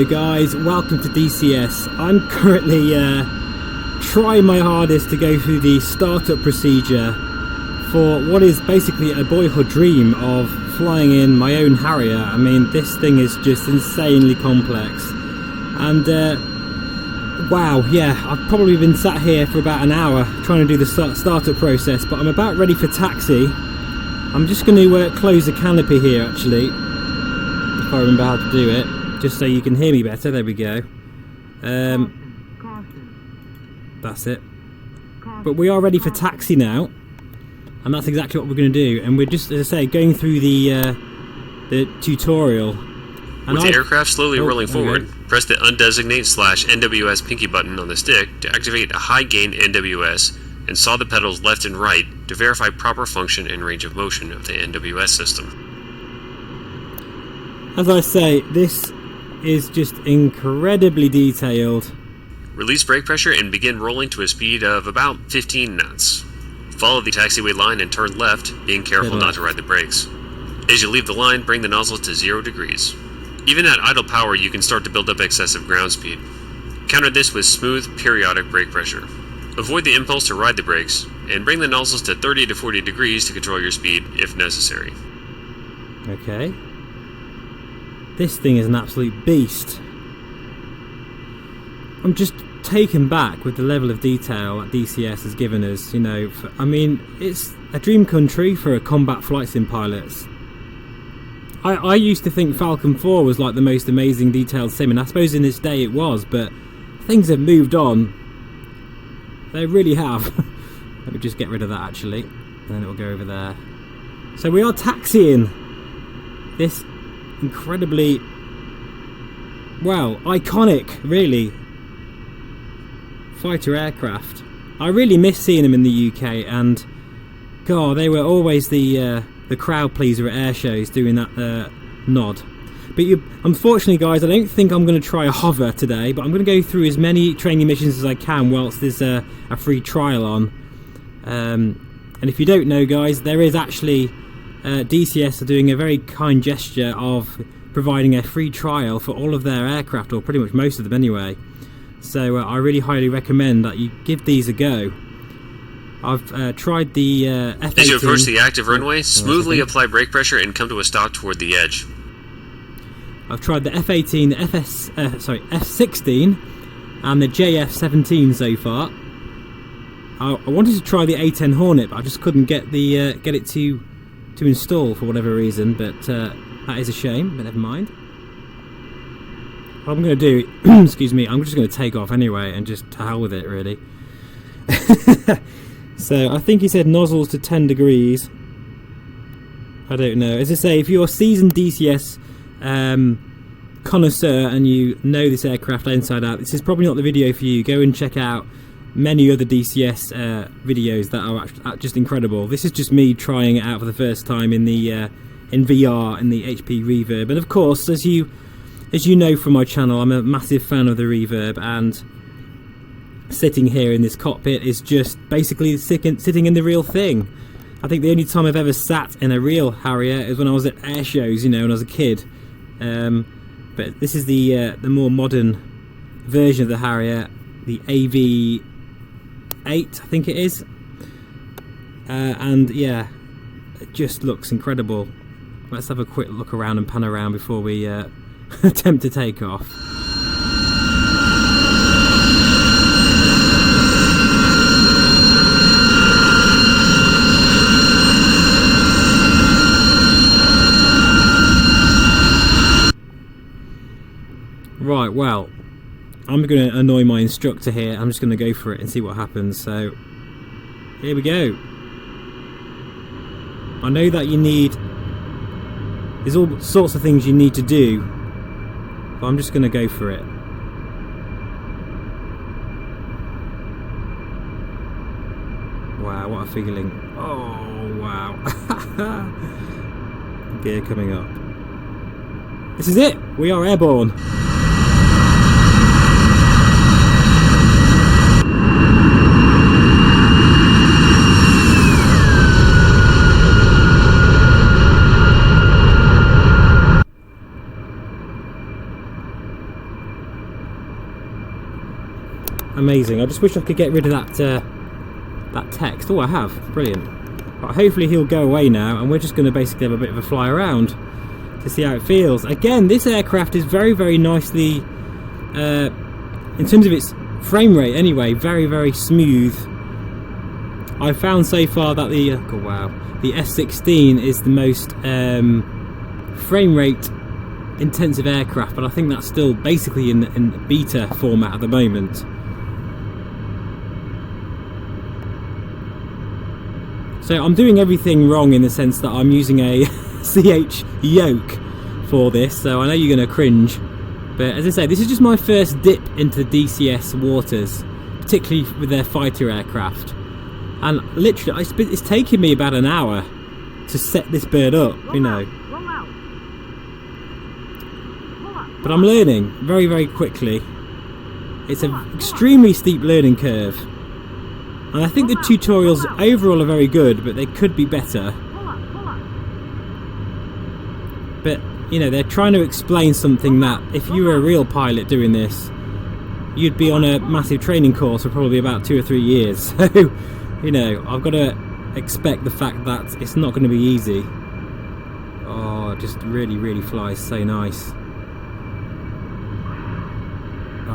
Hello guys, welcome to DCS. I'm currently trying my hardest to go through the startup procedure for what is basically a boyhood dream of flying in my own Harrier. I mean, this thing is just insanely complex. And wow, yeah, I've probably been sat here for about an hour trying to do the startup process, but I'm about ready for taxi. I'm just going to close the canopy here actually, if I remember how to do it. Just so you can hear me better. There we go. That's it. But we are ready for taxi now, and that's exactly what we're going to do. And we're just, as I say, going through the tutorial. And with the aircraft slowly rolling forward, press the undesignate/NWS pinky button on the stick to activate a high gain NWS, and saw the pedals left and right to verify proper function and range of motion of the NWS system. As I say, this is just incredibly detailed. Release brake pressure and begin rolling to a speed of about 15 knots. Follow the taxiway line and turn left, being careful not to ride the brakes. As you leave the line, bring the nozzle to 0 degrees. Even at idle power, you can start to build up excessive ground speed. Counter this with smooth, periodic brake pressure. Avoid the impulse to ride the brakes, and bring the nozzles to 30 to 40 degrees to control your speed if necessary. Okay. This thing is an absolute beast. I'm just taken back with the level of detail that DCS has given us, you know. I mean, it's a dream come true for combat flight sim pilots. I used to think Falcon 4 was like the most amazing detailed sim, and I suppose in its day it was, but things have moved on. They really have. Let me just get rid of that actually, and then it will go over there. So we are taxiing this incredibly, well, iconic, really, fighter aircraft. I really miss seeing them in the UK, and God, they were always the crowd pleaser at air shows doing that nod. But unfortunately, guys, I don't think I'm going to try a hover today, but I'm going to go through as many training missions as I can whilst there's a free trial on. And if you don't know, guys, there is actually DCS are doing a very kind gesture of providing a free trial for all of their aircraft, or pretty much most of them anyway. So I really highly recommend that you give these a go. I've tried the F-18. As you approach the active runway, smoothly apply brake pressure and come to a stop toward the edge. I've tried the F-18, the F-16 and the JF-17 so far. I wanted to try the A-10 Hornet, but I just couldn't get it to install for whatever reason, but that is a shame, but never mind. What I'm going to do, excuse me, I'm just going to take off anyway and just to hell with it, really. So I think he said nozzles to 10 degrees. I don't know. As I say, if you're a seasoned DCS connoisseur and you know this aircraft inside out, this is probably not the video for you. Go and check out many other DCS videos that are just incredible. This is just me trying it out for the first time in the in VR in the HP Reverb, and of course, as you know from my channel, I'm a massive fan of the Reverb, and sitting here in this cockpit is just basically sitting in the real thing. I think the only time I've ever sat in a real Harrier is when I was at air shows, you know, when I was a kid. But this is the more modern version of the Harrier, the AV-8, I think it is. And yeah, it just looks incredible. Let's have a quick look around and pan around before we attempt to take off. Right, well, I'm going to annoy my instructor here. I'm just going to go for it and see what happens. So, here we go. I know that there's all sorts of things you need to do, but I'm just going to go for it. Wow, what a feeling. Oh, wow. Gear coming up. This is it. We are airborne. amazing. I just wish I could get rid of that text. Oh, I have. Brilliant. But hopefully he'll go away now, and we're just going to basically have a bit of a fly around to see how it feels. Again, this aircraft is very, very nicely, in terms of its frame rate anyway, very, very smooth. I've found so far that the F-16 is the most frame rate intensive aircraft, but I think that's still basically in beta format at the moment. So I'm doing everything wrong in the sense that I'm using a CH yoke for this, so I know you're going to cringe, but as I say, this is just my first dip into the DCS waters, particularly with their fighter aircraft, and literally it's taken me about an hour to set this bird up, you know. But I'm learning very, very quickly. It's an extremely steep learning curve. And I think the tutorials overall are very good, but they could be better. But, you know, they're trying to explain something that, if you were a real pilot doing this, you'd be on a massive training course for probably about 2 or 3 years. So, you know, I've got to expect the fact that it's not going to be easy. Oh, it just really, really flies so nice.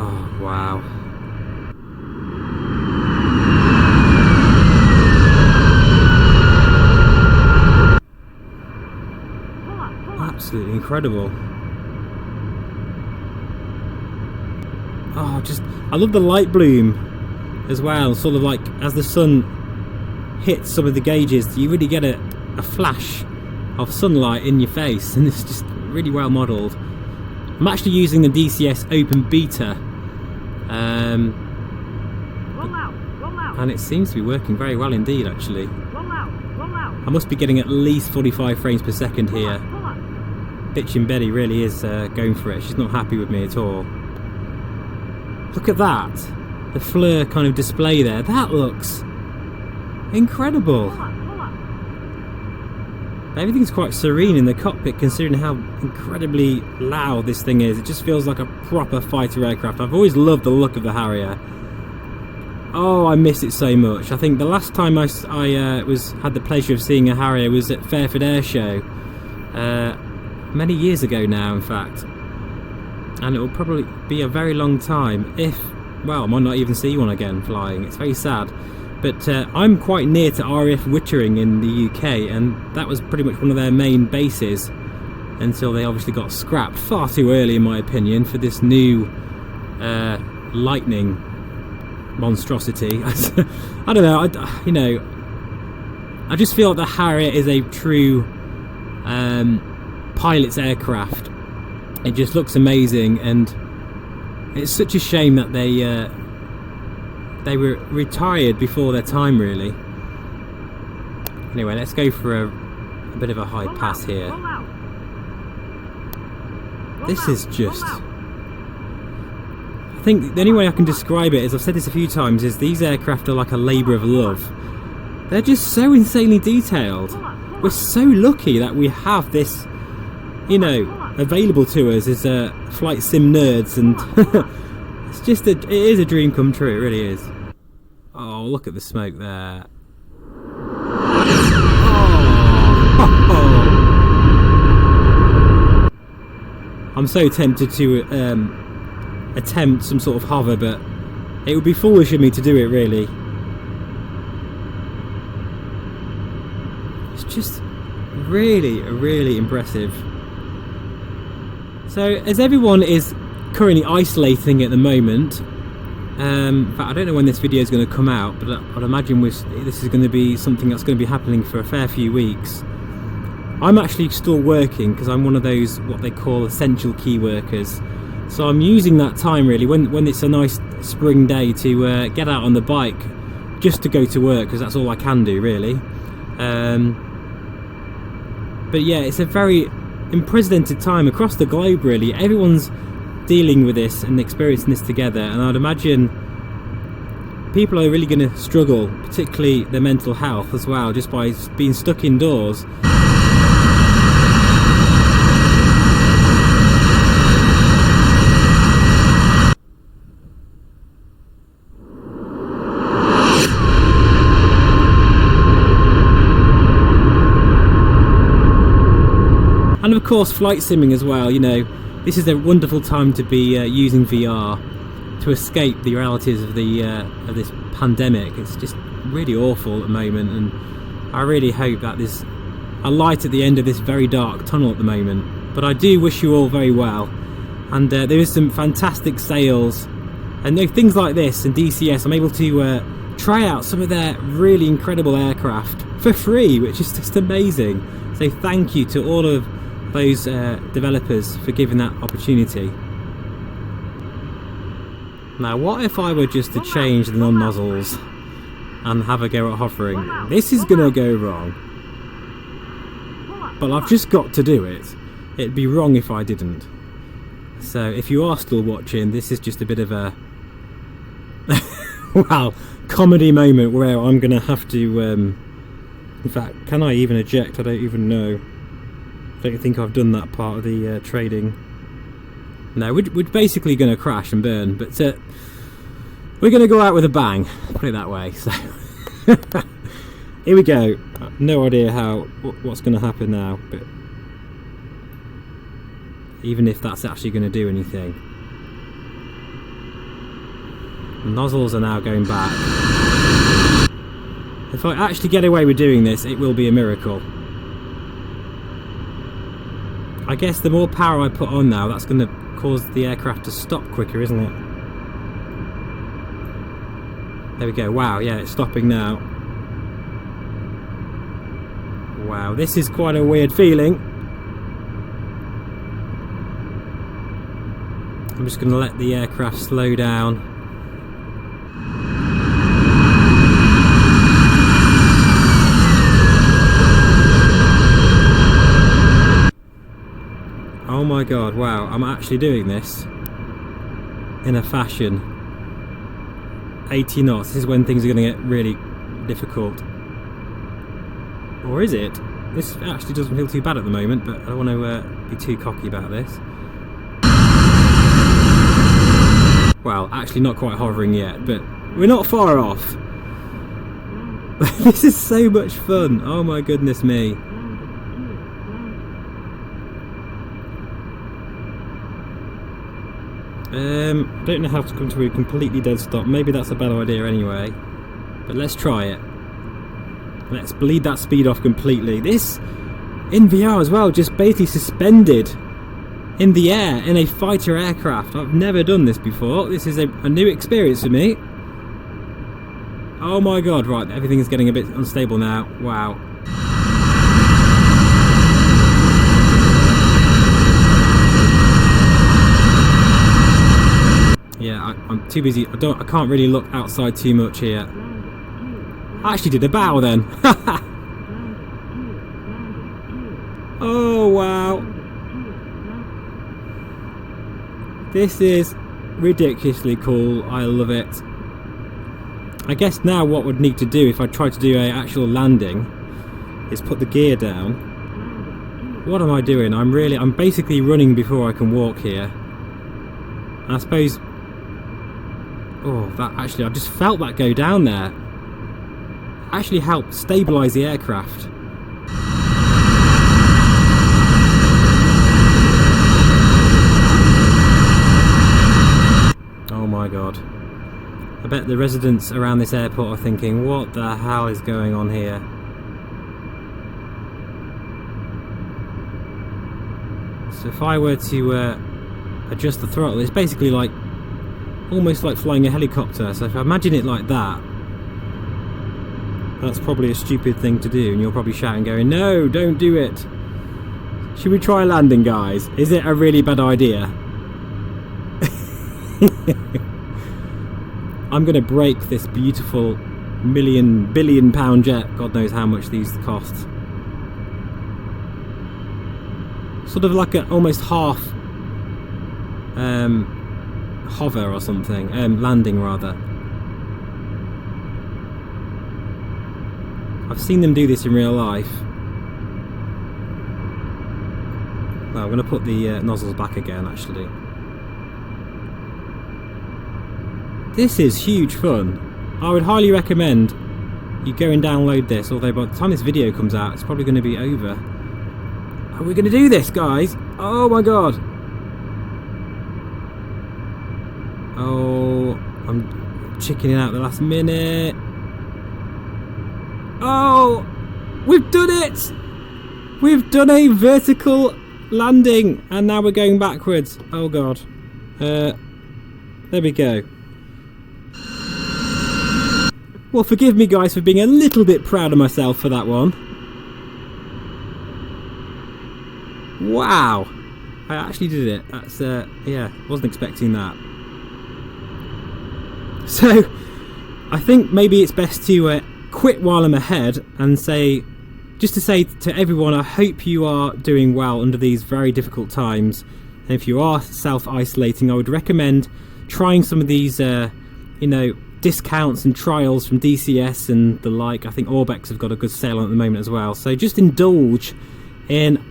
Oh, wow. Absolutely incredible. Oh, I love the light bloom as well, sort of like as the sun hits some of the gauges, you really get a flash of sunlight in your face, and it's just really well modelled. I'm actually using the DCS Open Beta, and it seems to be working very well indeed, actually. I must be getting at least 45 frames per second here. Bitchin' Betty really is going for it. She's not happy with me at all. Look at that. The FLIR kind of display there. That looks incredible. Everything's quite serene in the cockpit considering how incredibly loud this thing is. It just feels like a proper fighter aircraft. I've always loved the look of the Harrier. Oh, I miss it so much. I think the last time I had the pleasure of seeing a Harrier was at Fairford Air Show. Many years ago now, in fact, and it will probably be a very long time I might not even see one again flying. It's very sad, but I'm quite near to RAF Wittering in the UK, and that was pretty much one of their main bases until they obviously got scrapped far too early, in my opinion, for this new lightning monstrosity. I don't know, I just feel like the Harrier is a true pilot's aircraft. It just looks amazing, and it's such a shame that they were retired before their time, really. Anyway, let's go for a bit of a high pass here. This is just, I think the only way I can describe it, as I've said this a few times, is these aircraft are like a labour of love. They're just so insanely detailed. We're so lucky that we have this, you know, available to us as flight sim nerds, and it's just it is a dream come true. It really is. Oh, look at the smoke there. Oh. I'm so tempted to attempt some sort of hover, but it would be foolish of me to do it, really. It's just really, really impressive. So, as everyone is currently isolating at the moment, in fact, I don't know when this video is going to come out, but I'd imagine this is going to be something that's going to be happening for a fair few weeks. I'm actually still working because I'm one of those what they call essential key workers. So I'm using that time really when it's a nice spring day to get out on the bike just to go to work, because that's all I can do really. But yeah, it's a very unprecedented time across the globe really. Everyone's dealing with this and experiencing this together, and I'd imagine people are really going to struggle, particularly their mental health as well, just by being stuck indoors. of course flight simming as well. You know, this is a wonderful time to be using VR to escape the realities of this pandemic. It's just really awful at the moment, and I really hope that there's a light at the end of this very dark tunnel at the moment. But I do wish you all very well, and there is some fantastic sales and things like this in DCS. I'm able to try out some of their really incredible aircraft for free, which is just amazing. So thank you to all of those developers for giving that opportunity. Now what if I were just to change the non-nozzles and have a go at hovering? This is gonna go wrong, but I've just got to do it. It'd be wrong if I didn't. So if you are still watching, this is just a bit of a wow, comedy moment where I'm gonna have to in fact, can I even eject? I don't even know. I don't think I've done that part of the trading. No, we're basically going to crash and burn, but we're going to go out with a bang, put it that way. So here we go. No idea what's going to happen now, but even if that's actually going to do anything. The nozzles are now going back. If I actually get away with doing this, it will be a miracle. I guess the more power I put on now, that's going to cause the aircraft to stop quicker, isn't it? There we go. Wow, yeah, it's stopping now. Wow, this is quite a weird feeling. I'm just going to let the aircraft slow down. Oh my god, wow, I'm actually doing this in a fashion. 80 knots, this is when things are going to get really difficult. Or is it? This actually doesn't feel too bad at the moment, but I don't want to be too cocky about this. Well, actually not quite hovering yet, but we're not far off. This is so much fun, oh my goodness me. I don't know how to come to a completely dead stop. Maybe that's a bad idea anyway. But let's try it. Let's bleed that speed off completely. This, in VR as well, just basically suspended in the air in a fighter aircraft. I've never done this before. This is a new experience for me. Oh my god, right, everything is getting a bit unstable now. Wow. Yeah, I'm too busy. I can't really look outside too much here. I actually did a bow then. Oh wow. This is ridiculously cool. I love it. I guess now what would need to do if I try to do an actual landing is put the gear down. What am I doing? I'm basically running before I can walk here. And I suppose, oh, that actually, I just felt that go down there. Actually helped stabilise the aircraft. Oh my god. I bet the residents around this airport are thinking, what the hell is going on here? So if I were to adjust the throttle, it's basically like almost like flying a helicopter. So if I imagine it like that, that's probably a stupid thing to do, and you're probably shouting going, no, don't do it. Should we try landing, guys? Is it a really bad idea? I'm going to break this beautiful billion pound jet. God knows how much these cost. Sort of like a almost half hover or something, landing rather. I've seen them do this in real life. Well, I'm going to put the nozzles back again actually. This is huge fun. I would highly recommend you go and download this, although by the time this video comes out it's probably going to be over. Are we going to do this, guys? Oh my god. Oh, I'm chickening out the last minute. Oh, we've done it! We've done a vertical landing, and now we're going backwards. Oh god. There we go. Well, forgive me guys for being a little bit proud of myself for that one. Wow, I actually did it. That's yeah, wasn't expecting that. So I think maybe it's best to quit while I'm ahead and say, just to say to everyone, I hope you are doing well under these very difficult times. And if you are self-isolating, I would recommend trying some of these you know, discounts and trials from DCS and the like. I think Orbex have got a good sale on at the moment as well. So just indulge in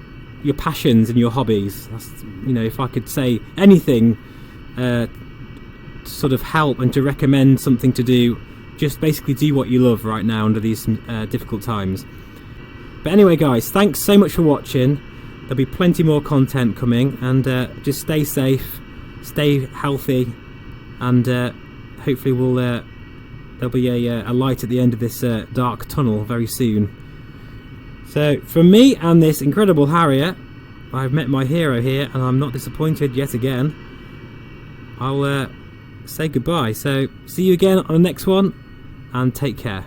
your passions and your hobbies. That's, you know, if I could say anything to sort of help and to recommend something to do, just basically do what you love right now under these difficult times. But anyway guys, thanks so much for watching. There'll be plenty more content coming, and just stay safe, stay healthy, and hopefully there'll be a light at the end of this dark tunnel very soon. So from me and this incredible Harrier, I've met my hero here, and I'm not disappointed yet again. I'll say goodbye. So see you again on the next one, and take care.